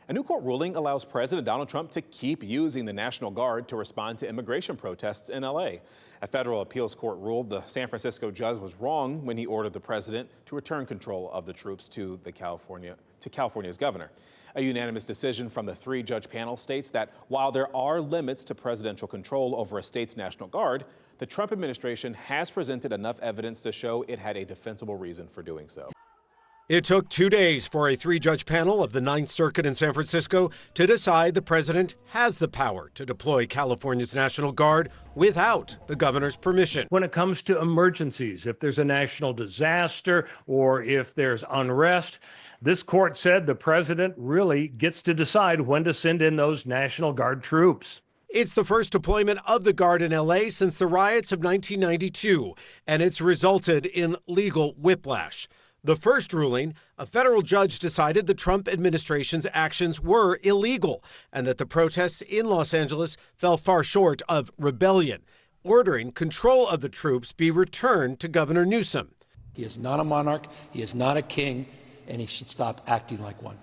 A new court ruling allows President Donald Trump to keep using the National Guard to respond to immigration protests in L.A. A federal appeals court ruled the San Francisco judge was wrong when he ordered the president to return control of the troops to California's governor. A unanimous decision from the three-judge panel states that while there are limits to presidential control over a state's National Guard, the Trump administration has presented enough evidence to show it had a defensible reason for doing so. It took 2 days for a three-judge panel of the Ninth Circuit in San Francisco to decide the president has the power to deploy California's National Guard without the governor's permission. When it comes to emergencies, if there's a national disaster or if there's unrest, this court said the president really gets to decide when to send in those National Guard troops. It's the first deployment of the Guard in L.A. since the riots of 1992, and it's resulted in legal whiplash. The first ruling, a federal judge decided the Trump administration's actions were illegal and that the protests in Los Angeles fell far short of rebellion, ordering control of the troops be returned to Governor Newsom. He is not a monarch, he is not a king, and he should stop acting like one.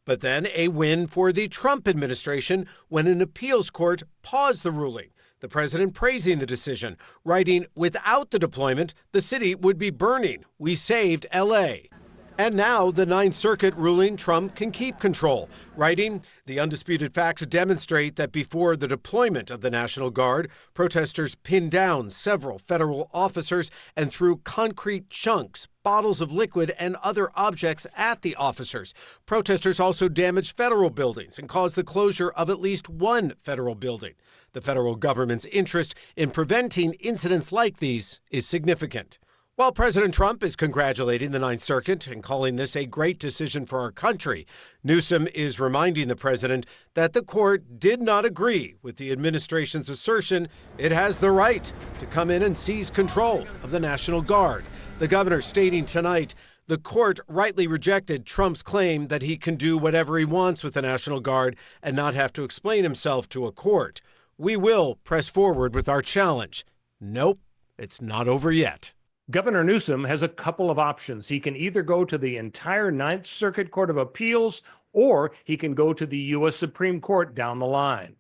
But then a win for the Trump administration when an appeals court paused the ruling. The president praising the decision, writing, "Without the deployment, the city would be burning. We saved L.A." And now the Ninth Circuit ruling Trump can keep control, writing, "The undisputed facts demonstrate that before the deployment of the National Guard, protesters pinned down several federal officers and threw concrete chunks, bottles of liquid, and other objects at the officers. Protesters also damaged federal buildings and caused the closure of at least one federal building. The federal government's interest in preventing incidents like these is significant." While President Trump is congratulating the Ninth Circuit and calling this a great decision for our country, Newsom is reminding the president that the court did not agree with the administration's assertion it has the right to come in and seize control of the National Guard. The governor stating tonight the court rightly rejected Trump's claim that he can do whatever he wants with the National Guard and not have to explain himself to a court. "We will press forward with our challenge." Nope, it's not over yet. Governor Newsom has a couple of options. He can either go to the entire Ninth Circuit Court of Appeals, or he can go to the U.S. Supreme Court down the line.